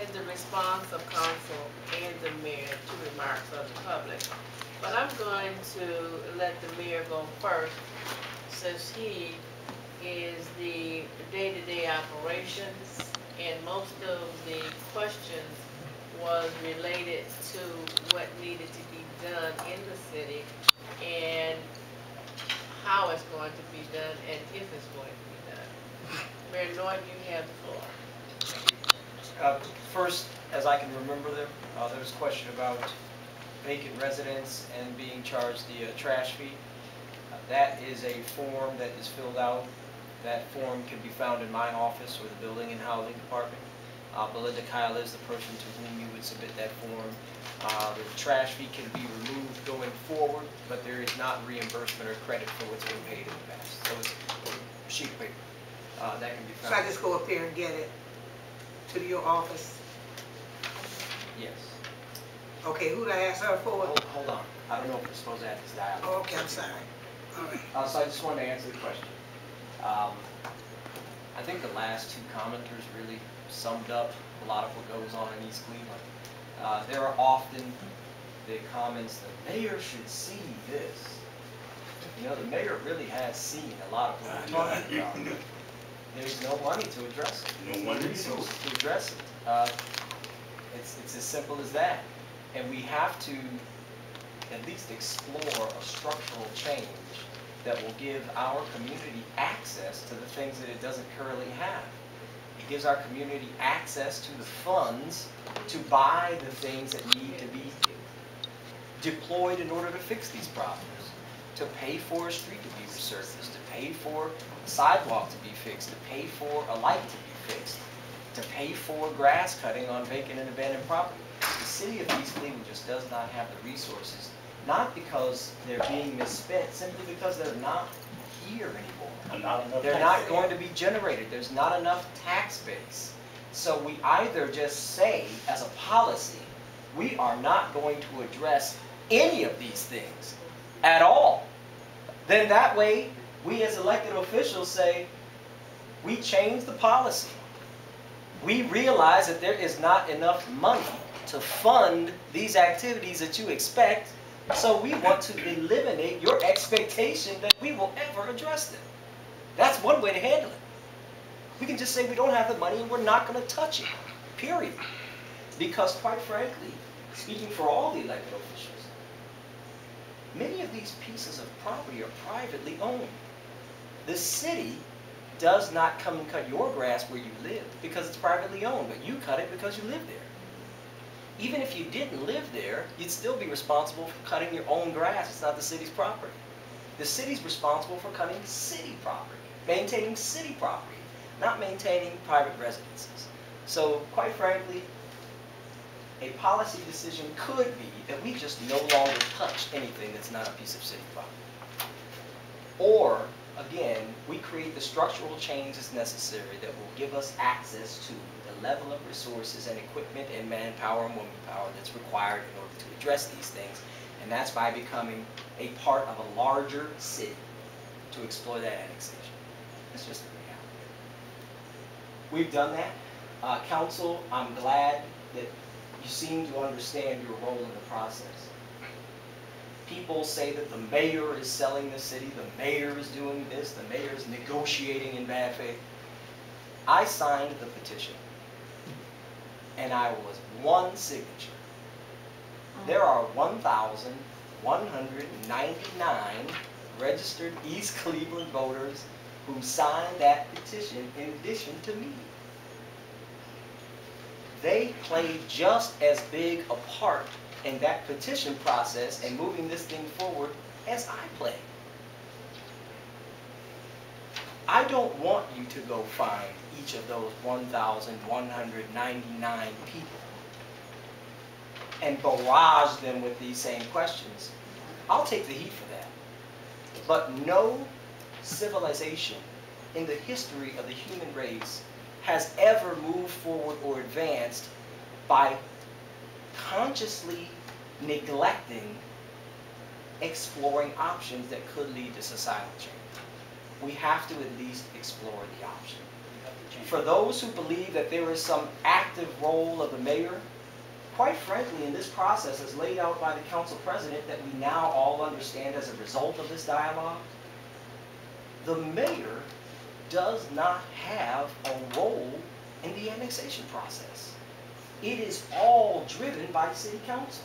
in the response of council and the mayor to remarks of the public. But I'm going to let the mayor go first, since he is the day-to-day operations, and most of the questions was related to what needed to be done in the city and how it's going to be done and if it's going to be done. Mayor Norton, you have the floor. First, as I can remember them, there was a question about vacant residents and being charged the trash fee. That is a form that is filled out. That form can be found in my office or the Building and Housing Department. Belinda Kyle is the person to whom you would submit that form. The trash fee can be removed going forward, but there is not reimbursement or credit for what's been paid in the past. So it's a sheet of paper that can be found. So I just go up there and get it to your office? Yes. Okay, who did I ask her for? Hold on. I don't know if we're supposed to have this dialogue. Oh, okay, I'm sorry. All right. So I just wanted to answer the question. I think the last two commenters really summed up a lot of what goes on in East Cleveland. There are often the comments, the mayor should see this. You know, the mayor really has seen a lot of what we're talking about. There's no money to address it. No money to address it. It's as simple as that. And we have to at least explore a structural change that will give our community access to the things that it doesn't currently have. It gives our community access to the funds to buy the things that need to be deployed in order to fix these problems, to pay for a street to be resurfaced, to pay for a sidewalk to be fixed, to pay for a light to be fixed, to pay for grass cutting on vacant and abandoned property. The city of East Cleveland just does not have the resources, not because they're being misspent, simply because they're not here anymore. They're not going to be generated. There's not enough tax base. So we either just say, as a policy, we are not going to address any of these things at all. Then that way, we as elected officials say, we change the policy. We realize that there is not enough money to fund these activities that you expect, so we want to eliminate your expectation that we will ever address them. That's one way to handle it. We can just say we don't have the money and we're not going to touch it, period. Because quite frankly, speaking for all the elected officials, many of these pieces of property are privately owned. The city does not come and cut your grass where you live because it's privately owned, but you cut it because you live there. Even if you didn't live there, you'd still be responsible for cutting your own grass. It's not the city's property. The city's responsible for cutting city property, maintaining city property, not maintaining private residences. So, quite frankly, a policy decision could be that we just no longer touch anything that's not a piece of city property. Or, again, we create the structural changes necessary that will give us access to the level of resources and equipment and manpower and womanpower that's required in order to address these things. And that's by becoming a part of a larger city to explore that annexation. That's just the reality. We've done that. Council, I'm glad that you seem to understand your role in the process. People say that the mayor is selling the city, the mayor is doing this, the mayor is negotiating in bad faith. I signed the petition, and I was one signature. There are 1,199 registered East Cleveland voters who signed that petition in addition to me. They played just as big a part in that petition process and moving this thing forward as I played. I don't want you to go find each of those 1,199 people and barrage them with these same questions. I'll take the heat for that. But no civilization in the history of the human race has ever moved forward or advanced by consciously neglecting exploring options that could lead to societal change. We have to at least explore the option. For those who believe that there is some active role of the mayor, quite frankly, in this process as laid out by the council president that we now all understand as a result of this dialogue, the mayor does not have a role in the annexation process. It is all driven by city council.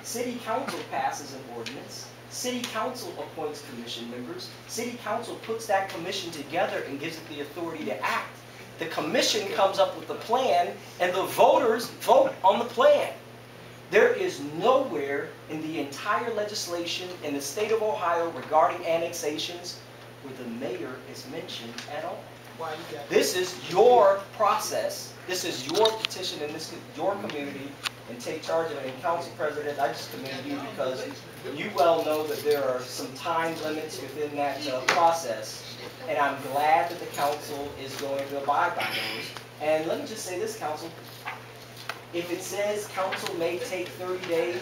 City council passes an ordinance. City council appoints commission members. City council puts that commission together and gives it the authority to act. The commission comes up with the plan, and the voters vote on the plan. There is nowhere in the entire legislation in the state of Ohio regarding annexations where the mayor is mentioned at all. Why you got This is your process. This is your petition in your community, and take charge of it. And Council President, I just commend you because you well know that there are some time limits within that process. And I'm glad that the council is going to abide by those. And let me just say this, council. If it says council may take 30 days,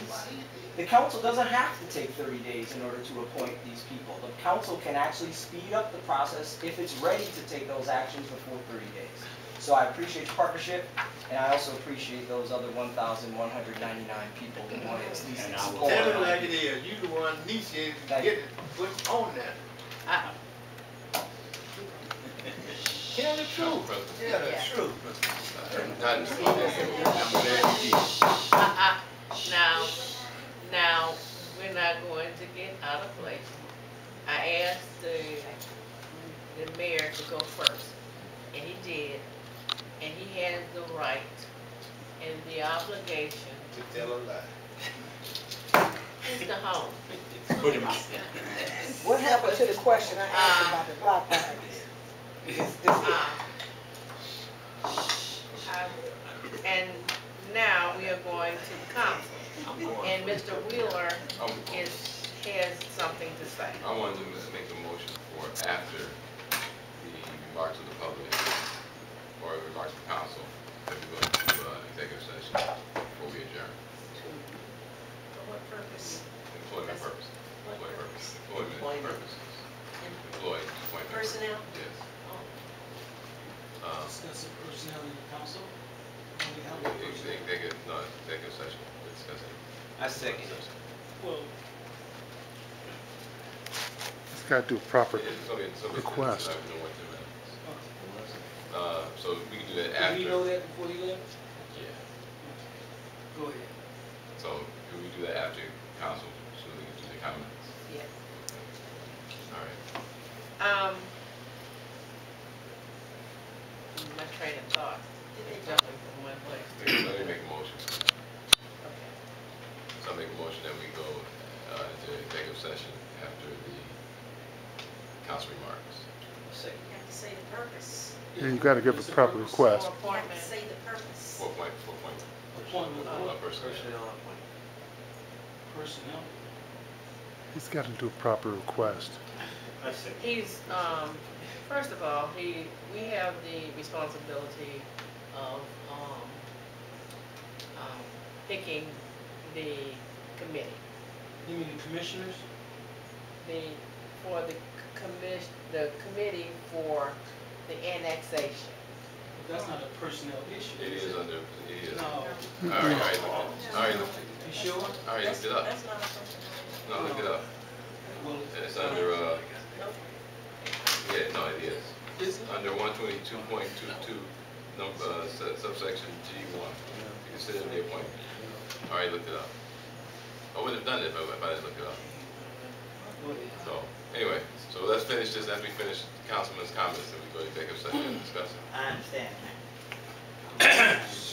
the council doesn't have to take 30 days in order to appoint these people. The council can actually speed up the process if it's ready to take those actions before 30 days. So I appreciate your partnership, and I also appreciate those other 1,199 people that want to at least explore. Tell it like it is. You the one Nietzsche get it put on that. Tell the truth. Tell the truth. Now, we're not going to get out of place. I asked the mayor to go first, and he did. And he has the right and the obligation To tell a lie. Mr. Holmes. What happened to the question I asked about the block parties? And now we are going to the council. And Mr. Wheeler has something to say. I wanted to make a motion for after the remarks of the public or the remarks of council that we go into executive session before we adjourn. For what purpose? Employment purposes. Employment purposes. Employment purposes. Employee appointment. Personnel? Yes. Discussing personnel in the council. Executive session. Discussing. I second. Well, It's got to do a proper It's gonna be request. So we can do that did after. he know that before he left? Yeah. Go ahead. So can we do that after council so we can do the comments? Yes. All right. My train of thought is jumping from one place to Let another. me make a motion. Okay. So I make a motion that we go into executive session after the council remarks. Second. You have to say the purpose. And you got to give a proper request. For You have to appointment. say the purpose. 4.4. Appointment of Personnel. personnel. He's got to do a proper request. He's, first of all, we have the responsibility of, picking the committee. You mean the commissioners? For the committee for the annexation. That's not a personnel issue. It is under, it is. No. All right, look You sure? it up. That's not a person. No, look it up. Well, It's under, yeah, no, it is. is it? Under 122.22, subsection G1. You consider the appointment. All right, looked it up. I would have done it if I didn't look it up. Go ahead. So, anyway, so let's finish this. As we finish Councilman's comments, and we go to executive session and discuss it. I understand.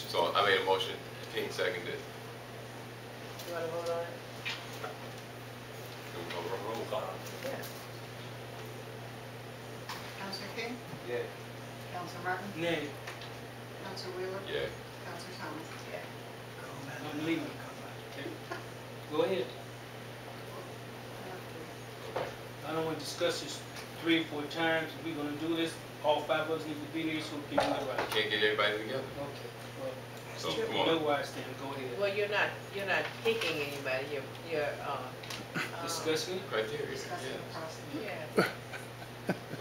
So, I made a motion, King seconded. You wanna vote on it? Do we call a roll call? Yeah. Counselor King? Yeah. Counselor Martin? Nay, Counselor Wheeler? Yeah. Counselor Thomas? I'm leaving. Go ahead. I don't want to discuss this 3 or 4 times. If we're gonna do this, all 5 of us need to be there so we can do it right. Can't get everybody together. Okay, well, So, come you know on. where I stand. Go ahead. Well, you're not picking anybody, you're, Discussing it? Criteria, Discussing the yes. process. yeah.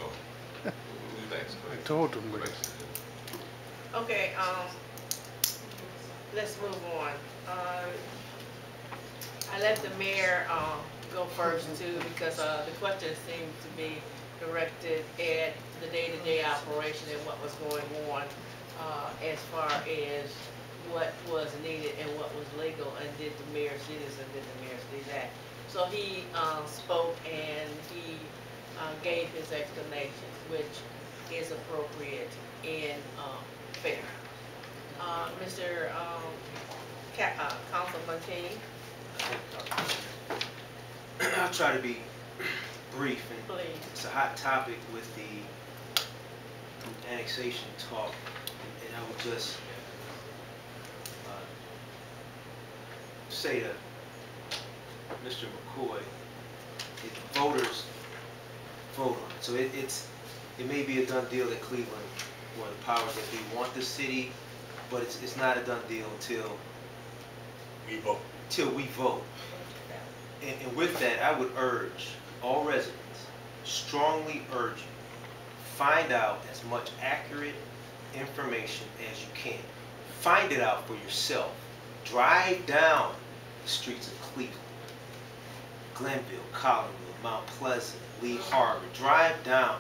So, who's next? Go I ahead. told him, Go we- ahead. Okay, let's move on. I let the mayor, go first too, because, the question seemed to be directed at the day-to-day operation and what was going on, as far as what was needed and what was legal, and did the mayor see this and did the mayor see that? So he, spoke and he, gave his explanations, which is appropriate and, fair. Mr. Councilman King, I'll try to be brief, and please. it's a hot topic with the annexation talk, and I would just say to Mr. McCoy, if voters vote on it, so it may be a done deal that Cleveland or the powers that be want the city, but it's not a done deal until we vote. And with that, I would urge all residents, strongly urge you, find out as much accurate information as you can. Find it out for yourself. Drive down the streets of Cleveland, Glenville, Collinwood, Mount Pleasant, Lee Harbor. Drive down.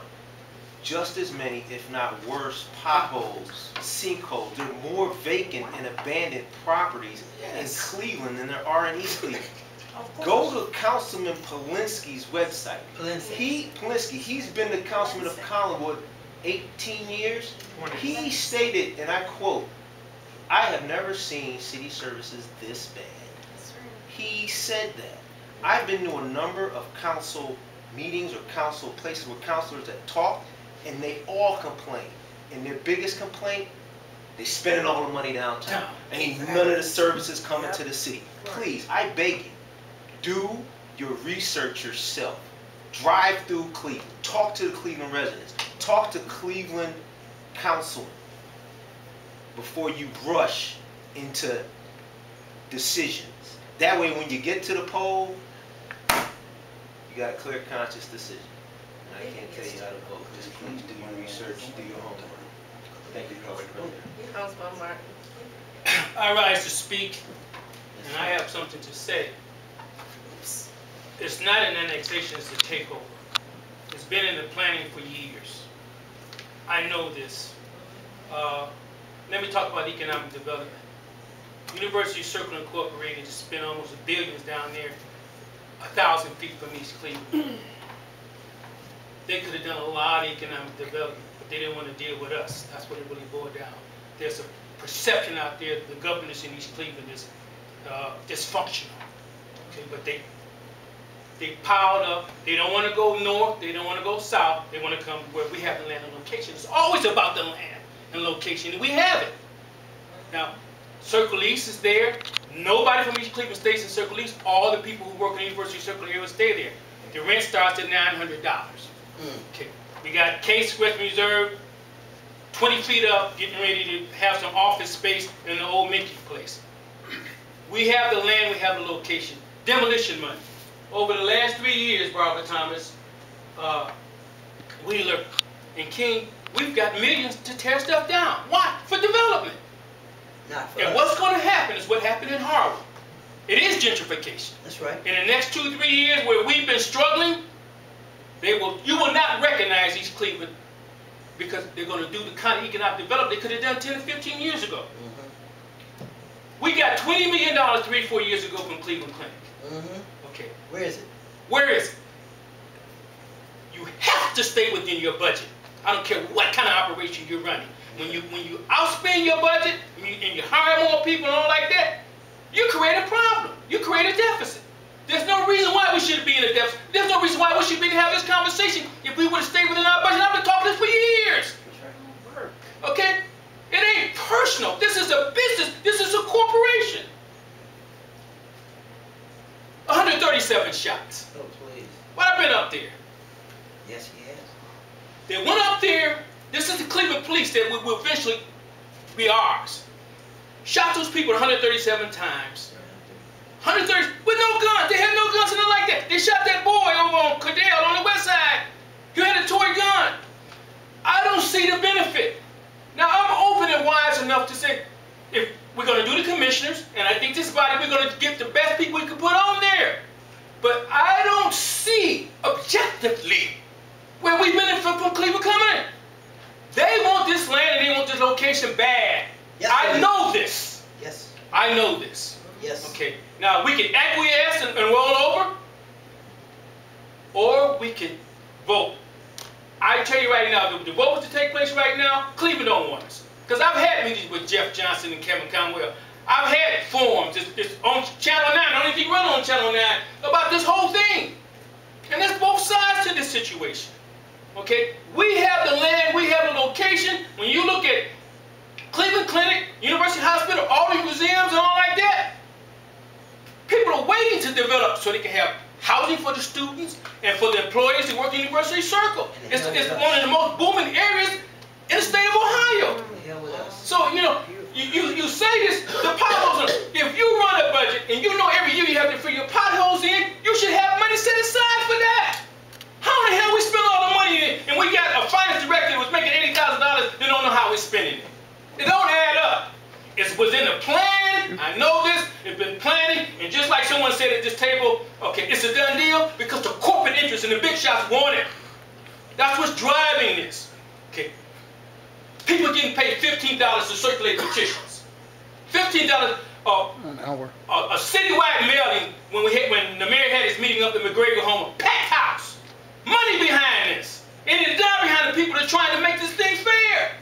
Just as many, if not worse, potholes, sinkholes. There are more vacant and abandoned properties in Cleveland than there are in East Cleveland. Go to Councilman Polinsky's website. He's been the councilman of Collinwood 18 years. He stated, and I quote, "I have never seen city services this bad." He said that. I've been to a number of council meetings or council places with councilors that talk, and they all complain. And their biggest complaint, they spending all the money downtown. Ain't none of the services coming to the city. Please, I beg you, do your research yourself. Drive through Cleveland. Talk to the Cleveland residents. Talk to Cleveland councilmen before you rush into decisions. That way, when you get to the poll, you got a clear, conscious decision. And I can't tell you how to vote. Just please do your research, do your homework. Thank you, Councilman. Councilman Martin. I rise to speak, and I have something to say. It's not an annexation, it's a takeover. It's been in the planning for years. I know this. Let me talk about economic development. University Circle Incorporated just spent almost billions down there, 1,000 feet from East Cleveland. They could have done a lot of economic development, but they didn't want to deal with us. That's what it really boiled down. There's a perception out there that the governance in East Cleveland is dysfunctional. Okay, but they piled up. They don't want to go north. They don't want to go south. They want to come where we have the land and location. It's always about the land and location, and we have it. Now, Circle East is there. Nobody from East Cleveland stays in Circle East. All the people who work in the University Circle area stay there. The rent starts at $900. Okay. We got Case Western Reserve, 20 feet up, getting ready to have some office space in the old Mickey place. We have the land, we have the location. Demolition money. Over the last 3 years, Barbara Thomas, Wheeler, and King, we've got millions to tear stuff down. Why? For development. And what's going to happen is what happened in Harvard. It is gentrification. That's right. In the next 2 to 3 years where we've been struggling, you will not recognize East Cleveland because they're going to do the kind of economic development they could have done 10 to 15 years ago. We got $20 million 3 or 4 years ago from Cleveland Clinic. Okay. Where is it? Where is it? You have to stay within your budget. I don't care what kind of operation you're running. When you outspend your budget and you hire more people and all like that, you create a problem. You create a deficit. There's no reason why we should be in a deficit. There's no reason why we should be having this conversation if we would have stayed within our budget. I've been talking this for years. Okay? It ain't personal. This is a business. This is a corporation. 137 shots. Oh, please. What I've been up there? Yes, he has. They went up there. This is the Cleveland police that will eventually be ours. Shot those people 137 times. 130 with no guns. They had no guns and nothing like that. They shot that boy over on Cadell on the west side. You had a toy gun. I don't see the benefit. Now, I'm open and wise enough to say, if we're going to do the commissioners, and I think this body, we're going to get the best people we can put on there. But I don't see objectively where we benefit from Cleveland coming in. They want this land and they want this location bad. Yes, I they do. know this. Yes, I know this. yes. Okay, now we can acquiesce and roll over, or we can vote. I tell you right now, the vote to take place right now, Cleveland don't want us. Because I've had meetings with Jeff Johnson and Kevin Conwell. I've had forums, it's on Channel 9, I don't even run on Channel 9, about this whole thing. And there's both sides to this situation. Okay, we have the land, we have the location. When you look at Cleveland Clinic, University Hospital, all these museums and all like that, people are waiting to develop so they can have housing for the students and for the employees who work in the University Circle. It's one of the most booming areas in the state of Ohio. So, you know, you say this, the potholes, if you run a budget and you know every year you have to fill your potholes in, you should have money set aside for that. How in the hell we spend all the money and we got a finance director that was making $80,000 that don't know how we're spending it? It don't add up. It was in the plan. I know this. It's been planning. And just like someone said at this table, okay, it's a done deal because the corporate interests and the big shots want it. That's what's driving this. Okay. People are getting paid $15 to circulate petitions. $15 An hour. a citywide mailing when the mayor had his meeting up in McGregor home, a packed house. Money behind this. And it's not behind the people that are trying to make this thing fair.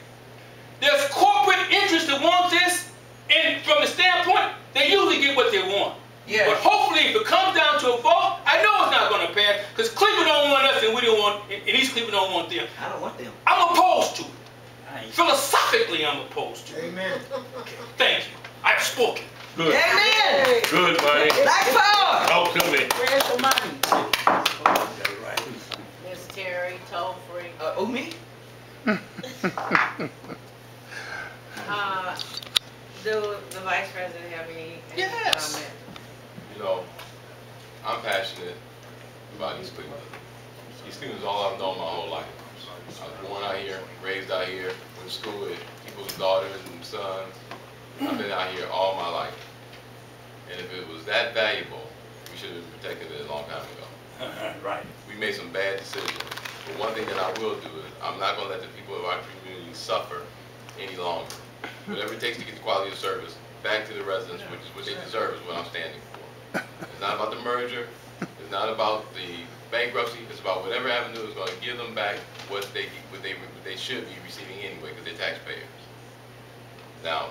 There's corporate interests that want this, and from the standpoint, they usually get what they want. Yeah. But hopefully, if it comes down to a vote, I know it's not going to pass, because Cleveland don't want us, and we don't want, and East Cleveland don't want them. I don't want them. I'm opposed to it. Philosophically, I'm opposed to it. Amen. Thank you. I've spoken. Good. Amen. Good, buddy. Black power. Talk to me. Where's the money? Ms. Terry, toll free. Oh, me? Do the vice president have any Yes. comment? You know, I'm passionate about East Cleveland. East Cleveland is all I've known my whole life. I was born out here, raised out here, went to school with people's daughters and sons. I've been out here all my life. And if it was that valuable, we should have protected it a long time ago. Right. We made some bad decisions. But one thing that I will do is I'm not going to let the people of our community suffer any longer. Whatever it takes to get the quality of service back to the residents, which is what they deserve, is what I'm standing for. It's not about the merger. It's not about the bankruptcy. It's about whatever avenue is going to give them back what they should be receiving anyway, because they're taxpayers. Now,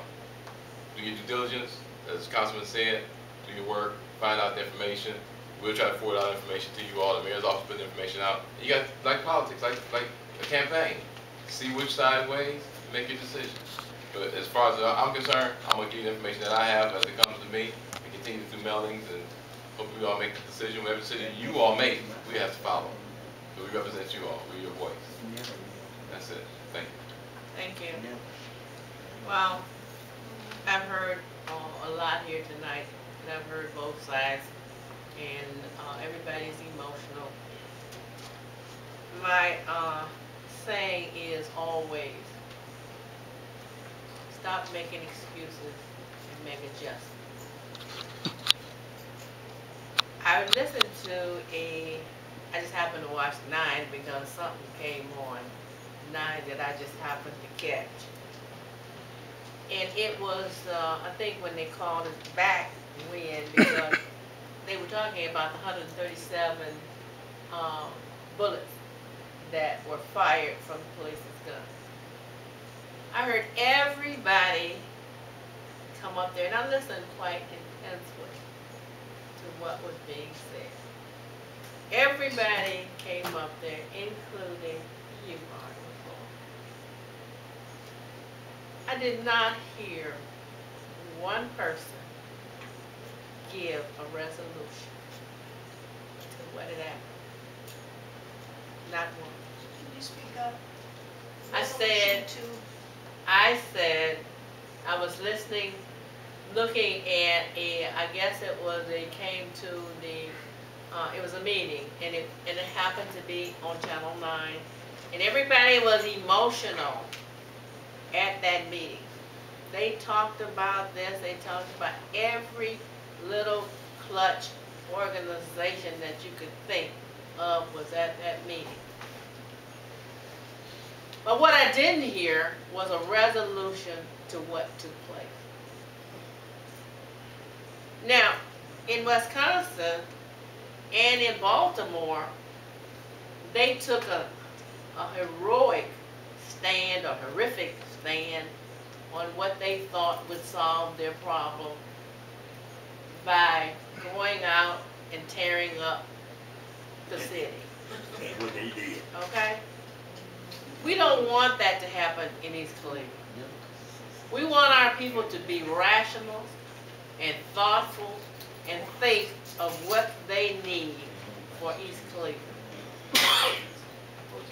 do your due diligence, as Councilman said. Do your work. Find out the information. We'll try to forward out information to you all. The mayor's office put the information out. You got like politics, like a campaign. See which side ways. Make your decision. But as far as I'm concerned, I'm going to give you the information that I have as it comes to me. We continue to do mailings and hopefully we all make the decision. Whatever decision you all make, we have to follow. So we represent you all. We're your voice. That's it. Thank you. Thank you. Well, I've heard a lot here tonight, and I've heard both sides, and everybody's emotional. My saying is always, stop making excuses and make adjustments. I listened to I just happened to watch 9 because something came on 9 that I just happened to catch. And it was, I think when they called it back when, because they were talking about the 137 bullets that were fired from the police's gun. I heard everybody come up there, and I listened quite intensely to what was being said. Everybody came up there, including you, Martin. I did not hear one person give a resolution to what had happened. Not one. Can you speak up? I said, I was listening, looking at I guess it came to it was a meeting, and it happened to be on Channel 9, and everybody was emotional. at that meeting. They talked about this, they talked about every little clutch organization that you could think of was at that meeting. But what I didn't hear was a resolution to what took place. Now, in Wisconsin and in Baltimore, they took a heroic stand, a horrific stand on what they thought would solve their problem by going out and tearing up the city. That's what they did. Okay? We don't want that to happen in East Cleveland. We want our people to be rational and thoughtful and think of what they need for East Cleveland.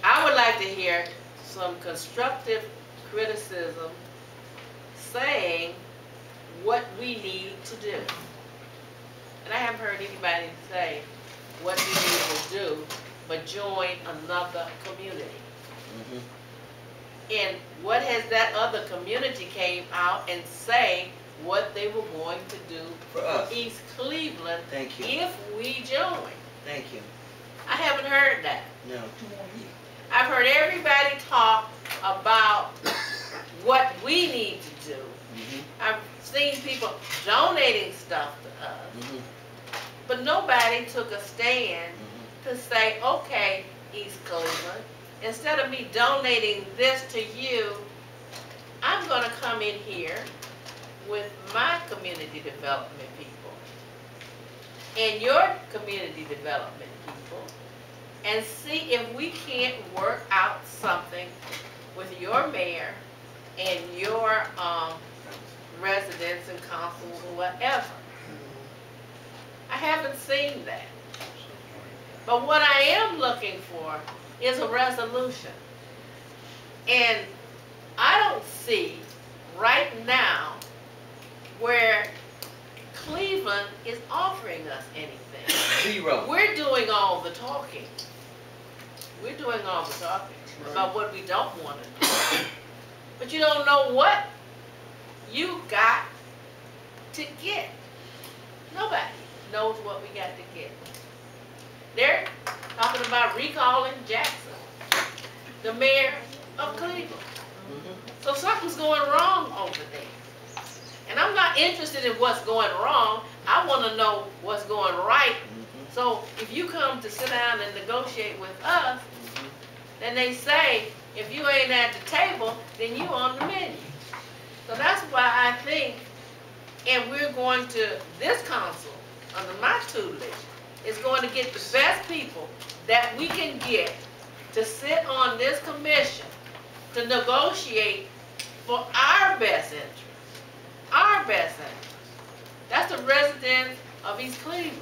I would like to hear some constructive criticism saying what we need to do. And I haven't heard anybody say what we need to do but join another community. And what has that other community came out and say what they were going to do For for us. East Cleveland Thank you. if we join? Thank you. I haven't heard that. No. I've heard everybody talk about what we need to do. I've seen people donating stuff to us, but nobody took a stand to say, okay, East Cleveland, instead of me donating this to you, I'm going to come in here with my community development people and your community development people and see if we can't work out something with your mayor and your residents and councils or whatever. I haven't seen that. But what I am looking for is a resolution. And I don't see right now where Cleveland is offering us anything. Zero. We're doing all the talking. We're doing all the talking about what we don't want to do. But you don't know what you got to get. Nobody knows what we got to get. They're talking about recalling Jackson, the mayor of Cleveland. So something's going wrong over there. And I'm not interested in what's going wrong. I want to know what's going right. So if you come to sit down and negotiate with us, then they say, if you ain't at the table, then you on the menu. So that's why I think, and we're going to, this council, under my tutelage, is going to get the best people that we can get to sit on this commission to negotiate for our best interest. Our best interest. That's the residents of East Cleveland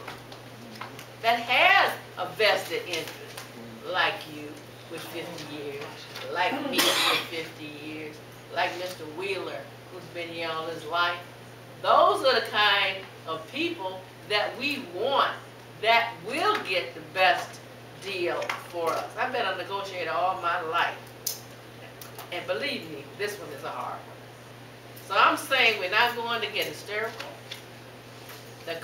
that has a vested interest, like you with 50 years, like me with 50 years, like Mr. Wheeler, who's been here all his life. Those are the kind of people that we want that will get the best deal for us. I've been a negotiator all my life. And believe me, this one is a hard one. So I'm saying we're not going to get hysterical. The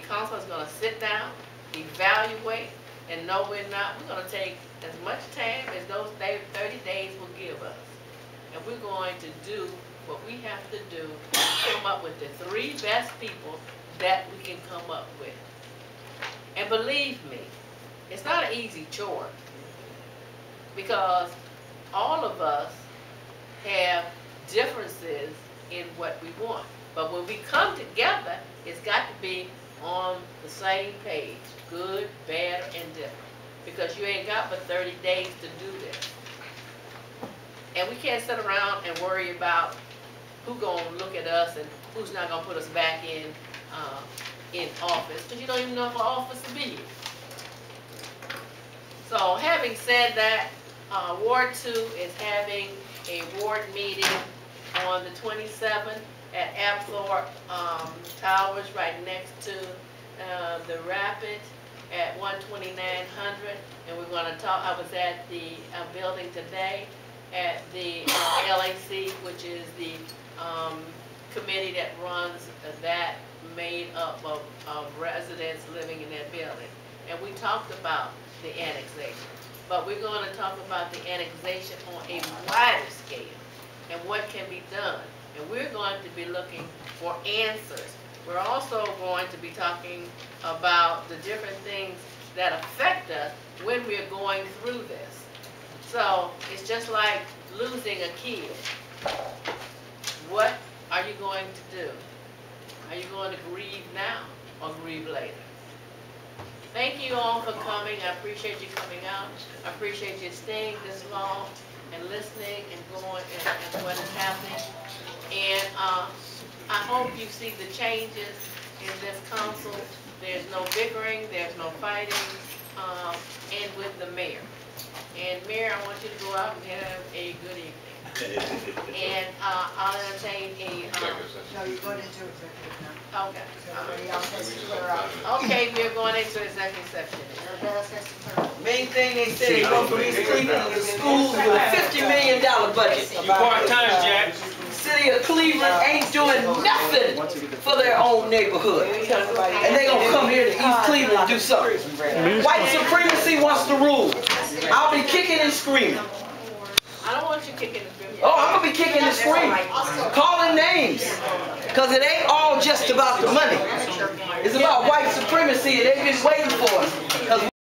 council is going to sit down, evaluate, and no, we're not. We're going to take as much time as those 30 days will give us. And we're going to do what we have to do to come up with the 3 best people that we can come up with. And believe me, it's not an easy chore because all of us have differences in what we want. But when we come together, it's got to be on the same page, good, bad, and different. Because you ain't got but 30 days to do this. And we can't sit around and worry about who's going to look at us and who's not going to put us back in office, because you don't even know if an office will be here. So having said that, Ward 2 is having a ward meeting on the 27th at Apthorpe Towers, right next to the Rapid at 12900. And we're going to talk. I was at the building today, at the LAC, which is the committee that runs that made up of residents living in that building. And we talked about the annexation. But we're going to talk about the annexation on a wider scale and what can be done. And we're going to be looking for answers. We're also going to be talking about the different things that affect us when we're going through this. So it's just like losing a kid. What are you going to do? Are you going to grieve now or grieve later? Thank you all for coming. I appreciate you coming out. I appreciate you staying this long and listening and going and what is happening. And I hope you see the changes in this council. There's no bickering, there's no fighting, and with the mayor. And Mayor, I want you to go out and have a good evening. And I'll entertain a, No, you're going into executive now. okay. Everybody else has to clear up. Okay, we're going into executive session. Everybody else has to clear up. Main thing they said, they go from East Cleveland to schools with a $50 million budget. You part-time, Jack. City of Cleveland ain't doing nothing for their own neighborhood. And they gonna come here to East Cleveland and do something. White supremacy wants to rule. I'll be kicking and screaming. I don't want you kicking the field. Oh, I'm gonna be kicking and screaming, calling names. Cause it ain't all just about the money. It's about white supremacy and they've been waiting for us.